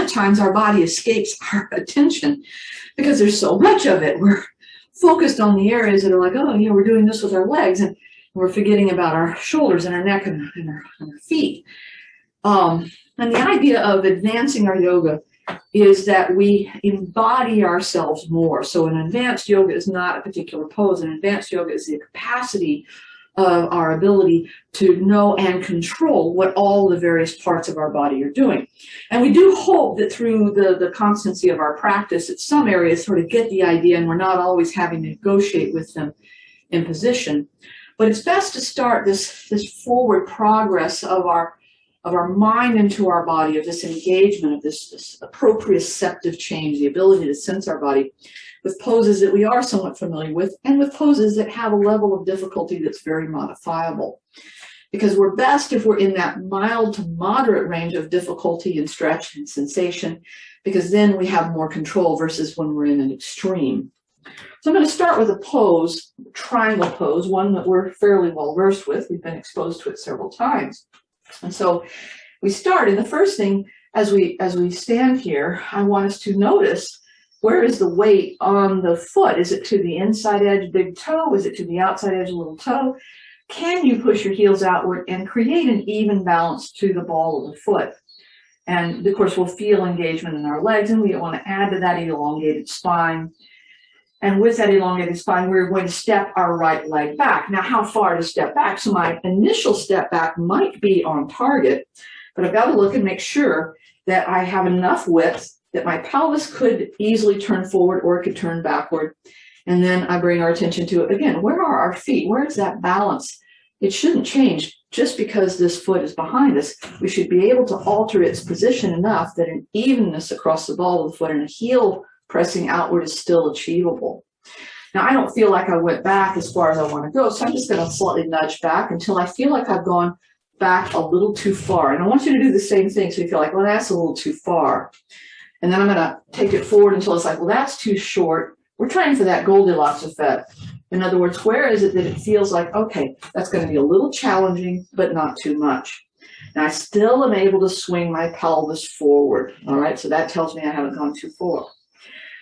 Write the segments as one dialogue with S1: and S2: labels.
S1: of times our body escapes our attention because there's so much of it. We're focused on the areas that are like, oh, we're doing this with our legs, and we're forgetting about our shoulders and our neck and our feet. And the idea of advancing our yoga is that we embody ourselves more. So an advanced yoga is not a particular pose. An advanced yoga is the capacity of our ability to know and control what all the various parts of our body are doing. And we do hope that through the constancy of our practice, that some areas sort of get the idea and we're not always having to negotiate with them in position. But it's best to start this forward progress of our mind into our body, of this engagement, of this proprioceptive change, the ability to sense our body, with poses that we are somewhat familiar with, and with poses that have a level of difficulty that's very modifiable. Because we're best if we're in that mild to moderate range of difficulty and stretch and sensation, because then we have more control versus when we're in an extreme. So I'm going to start with a pose, triangle pose, one that we're fairly well versed with. We've been exposed to it several times. And so we start, and the first thing as we stand here, I want us to notice, where is the weight on the foot? Is it to the inside edge, big toe? Is it to the outside edge, little toe? Can you push your heels outward and create an even balance to the ball of the foot? And of course, we'll feel engagement in our legs, and we want to add to that elongated spine. And with that elongated spine, we're going to step our right leg back. Now, how far to step back? So my initial step back might be on target, but I've got to look and make sure that I have enough width that my pelvis could easily turn forward or it could turn backward. And then I bring our attention to it again. Where are our feet? Where is that balance? It shouldn't change just because this foot is behind us. We should be able to alter its position enough that an evenness across the ball of the foot and a heel pressing outward is still achievable. Now, I don't feel like I went back as far as I want to go, so I'm just going to slightly nudge back until I feel like I've gone back a little too far. And I want you to do the same thing, so you feel like, well, that's a little too far. And then I'm going to take it forward until it's like, well, that's too short. We're trying for that Goldilocks effect. In other words, where is it that it feels like, okay, that's going to be a little challenging, but not too much. And I still am able to swing my pelvis forward. All right, so that tells me I haven't gone too far.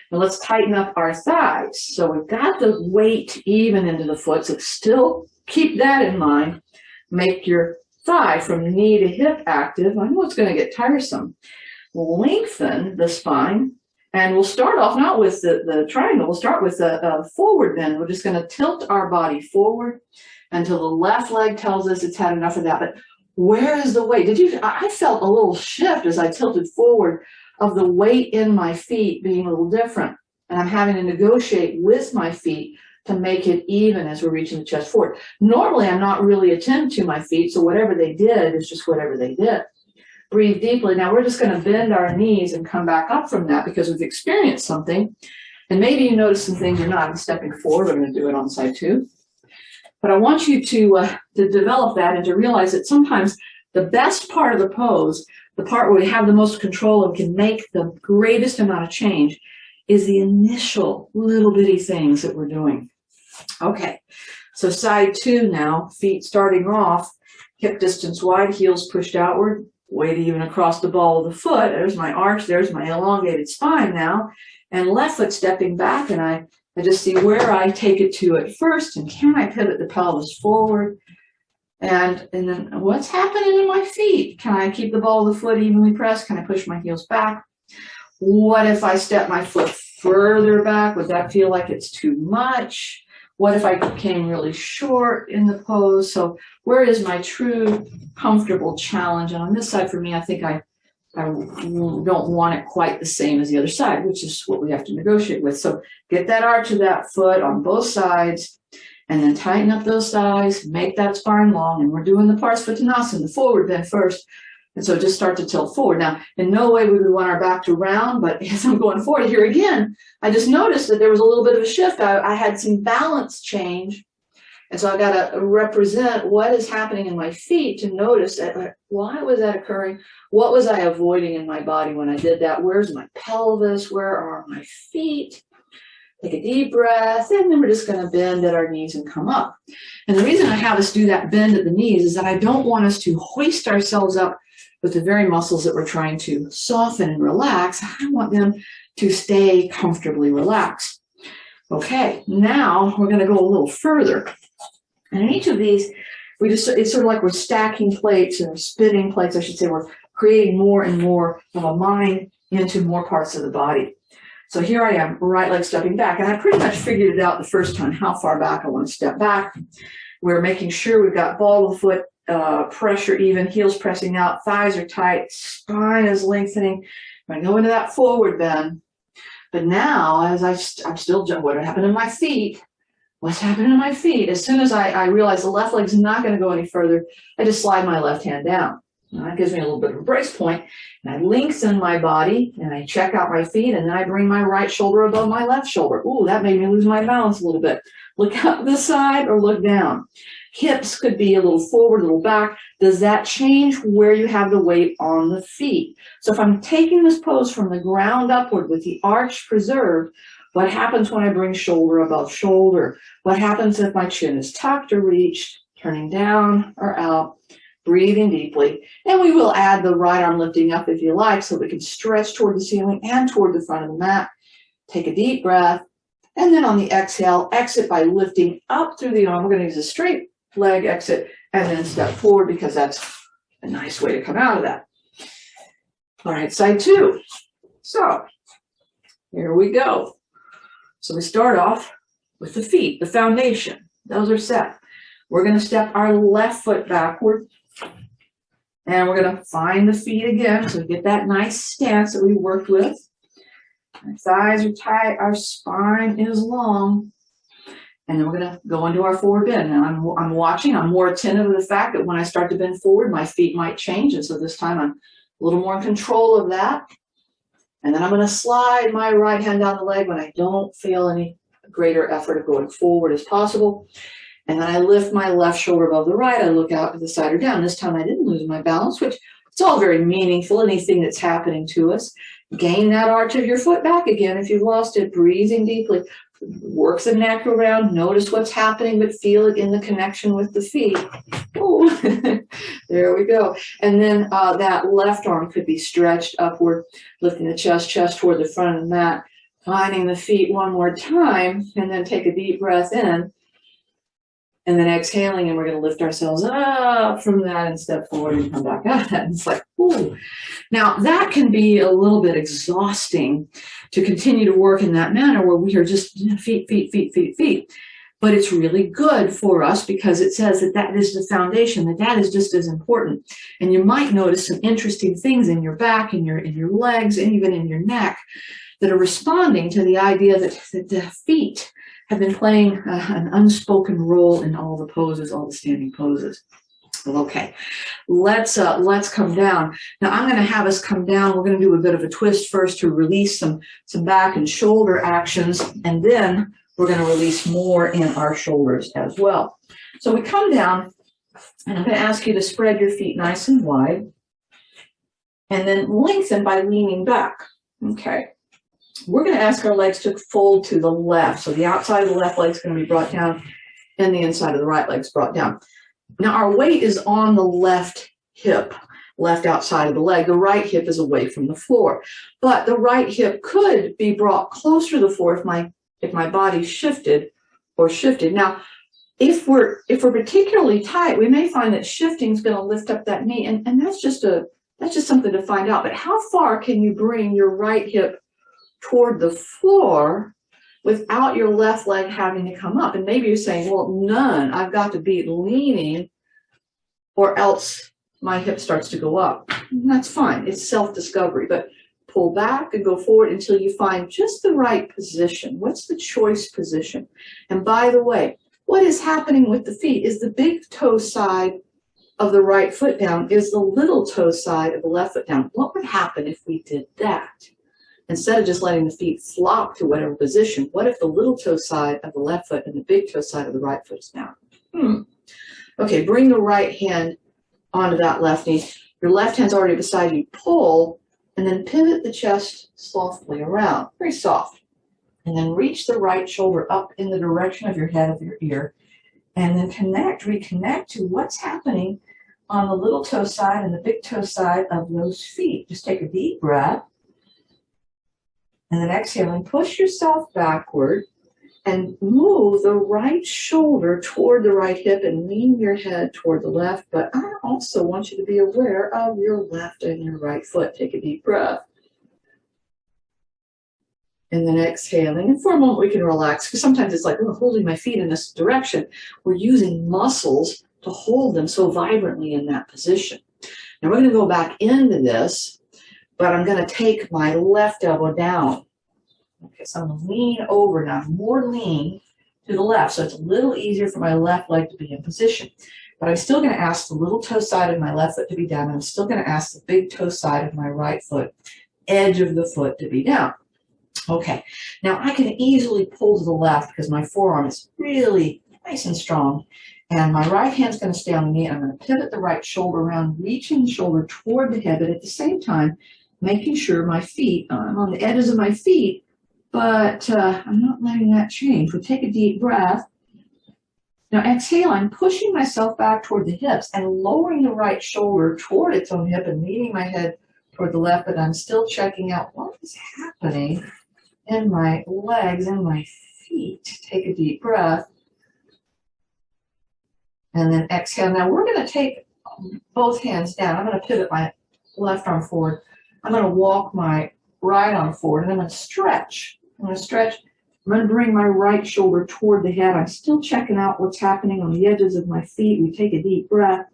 S1: Now let's tighten up our thighs. So we've got the weight even into the foot, so still keep that in mind. Make your thigh from knee to hip active. I know it's going to get tiresome. Lengthen the spine, and we'll start off not with the triangle, we'll start with the forward bend. We're just going to tilt our body forward until the left leg tells us it's had enough of that. But where is the weight? I felt a little shift as I tilted forward of the weight in my feet being a little different. And I'm having to negotiate with my feet to make it even as we're reaching the chest forward. Normally, I'm not really attentive to my feet, so whatever they did is just whatever they did. Breathe deeply. Now we're just going to bend our knees and come back up from that because we've experienced something. And maybe you notice some things you're not. I'm stepping forward. We're going to do it on side two. But I want you to develop that and to realize that sometimes the best part of the pose, the part where we have the most control and can make the greatest amount of change, is the initial little bitty things that we're doing. Okay, so side two now, feet starting off, hip distance wide, heels pushed outward, weight even across the ball of the foot. There's my arch, there's my elongated spine now, and left foot stepping back, and I just see where I take it to at first, and can I pivot the pelvis forward? And then what's happening in my feet? Can I keep the ball of the foot evenly pressed? Can I push my heels back? What if I step my foot further back? Would that feel like it's too much? What if I came really short in the pose? So where is my true comfortable challenge? And on this side, for me, I think I don't want it quite the same as the other side, which is what we have to negotiate with. So get that arch of that foot on both sides, and then tighten up those thighs, make that spine long. And we're doing the Parsvottanasana, the forward bend first. And so just start to tilt forward. Now, in no way would we want our back to round, but as I'm going forward here again, I just noticed that there was a little bit of a shift. I had some balance change. And so I got to represent what is happening in my feet to notice that, why was that occurring? What was I avoiding in my body when I did that? Where's my pelvis? Where are my feet? Take a deep breath, and then we're just going to bend at our knees and come up. And the reason I have us do that bend at the knees is that I don't want us to hoist ourselves up but the very muscles that we're trying to soften and relax, I want them to stay comfortably relaxed. Okay, now we're going to go a little further. And in each of these, it's sort of like we're stacking plates or spinning plates, I should say. We're creating more and more of a mind into more parts of the body. So here I am, right leg stepping back, and I pretty much figured it out the first time, how far back I want to step back. We're making sure we've got ball of the foot pressure even, heels pressing out, thighs are tight, spine is lengthening. I'm going to go into that forward bend. But now, as I'm still, what happened to my feet? What's happening to my feet? As soon as I realize the left leg's not going to go any further, I just slide my left hand down. And that gives me a little bit of a brace point, and I lengthen my body, and I check out my feet, and then I bring my right shoulder above my left shoulder. Ooh, that made me lose my balance a little bit. Look out this side or look down. Hips could be a little forward, a little back. Does that change where you have the weight on the feet? So if I'm taking this pose from the ground upward with the arch preserved, what happens when I bring shoulder above shoulder? What happens if my chin is tucked or reached, turning down or out? Breathing deeply, and we will add the right arm lifting up if you like, so we can stretch toward the ceiling and toward the front of the mat. Take a deep breath, and then on the exhale, exit by lifting up through the arm. We're going to use a straight leg exit, and then step forward, because that's a nice way to come out of that. All right, side two. So here we go. So we start off with the feet, the foundation. Those are set. We're going to step our left foot backward. And we're going to find the feet again, so we get that nice stance that we worked with. Our thighs are tight, our spine is long. And then we're going to go into our forward bend. Now I'm watching, I'm more attentive to the fact that when I start to bend forward, my feet might change. And so this time I'm a little more in control of that. And then I'm going to slide my right hand down the leg when I don't feel any greater effort of going forward as possible. And then I lift my left shoulder above the right. I look out to the side or down. This time I didn't lose my balance, which it's all very meaningful, anything that's happening to us. Gain that arch of your foot back again if you've lost it, breathing deeply. Work the neck around. Notice what's happening, but feel it in the connection with the feet. Ooh. There we go. And then that left arm could be stretched upward, lifting the chest toward the front of the mat, finding the feet one more time, and then take a deep breath in. And then exhaling, and we're going to lift ourselves up from that and step forward and come back out of that. And it's like, ooh. Now, that can be a little bit exhausting to continue to work in that manner where we are just feet. But it's really good for us because it says that that is the foundation, that is just as important. And you might notice some interesting things in your back, in your legs, and even in your neck that are responding to the idea that the feet have been playing an unspoken role in all the poses, all the standing poses. Okay, let's come down. Now I'm going to have us come down. We're going to do a bit of a twist first to release some back and shoulder actions, and then we're going to release more in our shoulders as well. So we come down, and I'm going to ask you to spread your feet nice and wide, and then lengthen by leaning back. Okay. We're going to ask our legs to fold to the left. So the outside of the left leg is going to be brought down and the inside of the right leg is brought down. Now our weight is on the left hip, left outside of the leg. The right hip is away from the floor. But the right hip could be brought closer to the floor if my body shifted. Now, if we're particularly tight, we may find that shifting is going to lift up that knee, and that's just something to find out. But how far can you bring your right hip toward the floor without your left leg having to come up? And maybe you're saying, well, none. I've got to be leaning or else my hip starts to go up. And that's fine. It's self-discovery. But pull back and go forward until you find just the right position. What's the choice position? And by the way, what is happening with the feet is the big toe side of the right foot down is the little toe side of the left foot down. What would happen if we did that? Instead of just letting the feet flop to whatever position, what if the little toe side of the left foot and the big toe side of the right foot is down? Okay, bring the right hand onto that left knee. Your left hand's already beside you. Pull, and then pivot the chest softly around, very soft. And then reach the right shoulder up in the direction of your head, of your ear. And then reconnect to what's happening on the little toe side and the big toe side of those feet. Just take a deep breath. And then exhaling, push yourself backward and move the right shoulder toward the right hip and lean your head toward the left. But I also want you to be aware of your left and your right foot. Take a deep breath. And then exhaling. And for a moment we can relax, because sometimes it's like, oh, holding my feet in this direction. We're using muscles to hold them so vibrantly in that position. Now we're going to go back into this, but I'm going to take my left elbow down. Okay, so I'm going to lean over now, more lean to the left, so it's a little easier for my left leg to be in position. But I'm still going to ask the little toe side of my left foot to be down, and I'm still going to ask the big toe side of my right foot, edge of the foot, to be down. Okay, now I can easily pull to the left because my forearm is really nice and strong. And my right hand's going to stay on the knee. I'm going to pivot the right shoulder around, reaching the shoulder toward the hip, but at the same time, making sure my feet, I'm on the edges of my feet, but I'm not letting that change. We'll take a deep breath. Now exhale, I'm pushing myself back toward the hips and lowering the right shoulder toward its own hip and leaning my head toward the left, but I'm still checking out what is happening in my legs and my feet. Take a deep breath. And then exhale. Now we're going to take both hands down. I'm going to pivot my left arm forward. I'm going to walk my right arm forward, and I'm going to stretch. I'm going to stretch. I'm going to bring my right shoulder toward the head. I'm still checking out what's happening on the edges of my feet. We take a deep breath.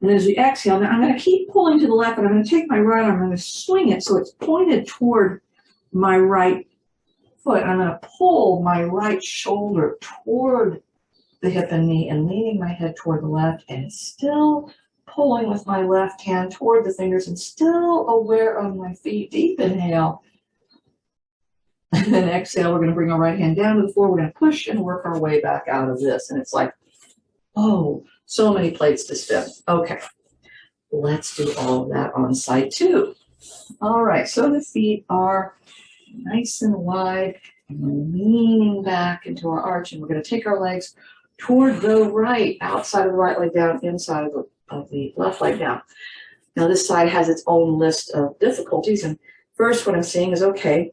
S1: And as we exhale, now I'm going to keep pulling to the left, and I'm going to take my right arm, I'm going to swing it so it's pointed toward my right foot. I'm going to pull my right shoulder toward the hip and knee and leaning my head toward the left and still pulling with my left hand toward the fingers and still aware of my feet. Deep inhale. And then exhale, we're going to bring our right hand down to the floor. We're going to push and work our way back out of this. And it's like, oh, so many plates to spin. Okay, let's do all of that on side two. All right, so the feet are nice and wide. And we're leaning back into our arch. And we're going to take our legs toward the right, outside of the right leg down, inside of the left leg down. Now this side has its own list of difficulties. And first what I'm seeing is, okay,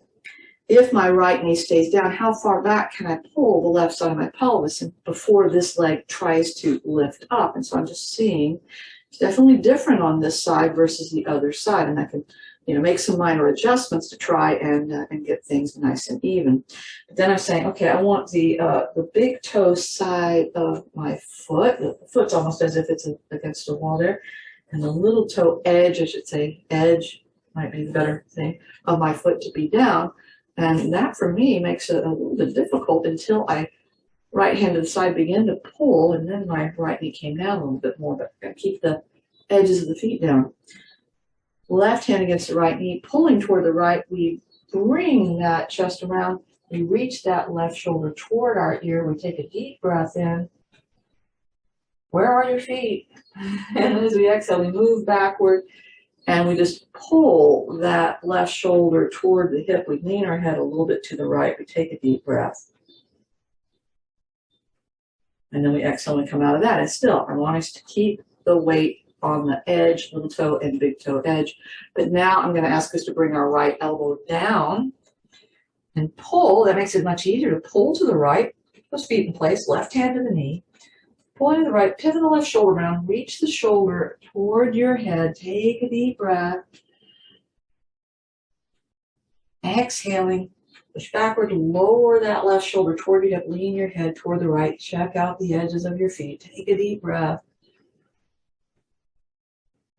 S1: if my right knee stays down, how far back can I pull the left side of my pelvis before this leg tries to lift up? And so I'm just seeing it's definitely different on this side versus the other side. And I can, make some minor adjustments to try and get things nice and even. But then I'm saying, okay, I want the big toe side of my foot. The foot's almost as if it's against the wall there. And the little toe edge, I should say, edge might be the better thing, of my foot to be down. And that, for me, makes it a little bit difficult until I right-handed side begin to pull, and then my right knee came down a little bit more, but I keep the edges of the feet down. Left hand against the right knee, pulling toward the right, we bring that chest around, we reach that left shoulder toward our ear, we take a deep breath in. Where are your feet? And as we exhale, we move backward, and we just pull that left shoulder toward the hip. We lean our head a little bit to the right. We take a deep breath. And then we exhale and come out of that. And still, I want us to keep the weight on the edge, little toe and big toe edge. But now I'm going to ask us to bring our right elbow down and pull. That makes it much easier to pull to the right. Keep those feet in place, left hand to the knee. Pulling to the right, pivot the left shoulder around, reach the shoulder toward your head, take a deep breath. Exhaling, push backward, lower that left shoulder toward your hip, lean your head toward the right, check out the edges of your feet, take a deep breath.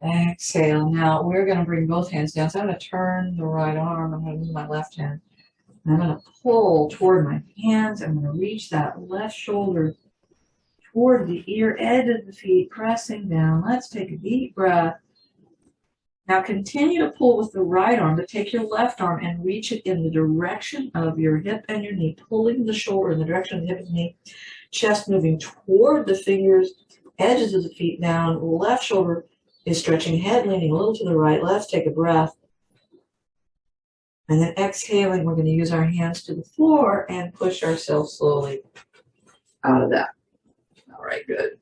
S1: Exhale. Now we're going to bring both hands down. So I'm going to turn the right arm, I'm going to move my left hand. I'm going to pull toward my hands, I'm going to reach that left shoulder toward the ear, edge of the feet, pressing down. Let's take a deep breath. Now continue to pull with the right arm, but take your left arm and reach it in the direction of your hip and your knee, pulling the shoulder in the direction of the hip and knee, chest moving toward the fingers, edges of the feet down, left shoulder is stretching, head leaning a little to the right. Let's take a breath. And then exhaling, we're going to use our hands to the floor and push ourselves slowly out of that. All right, good.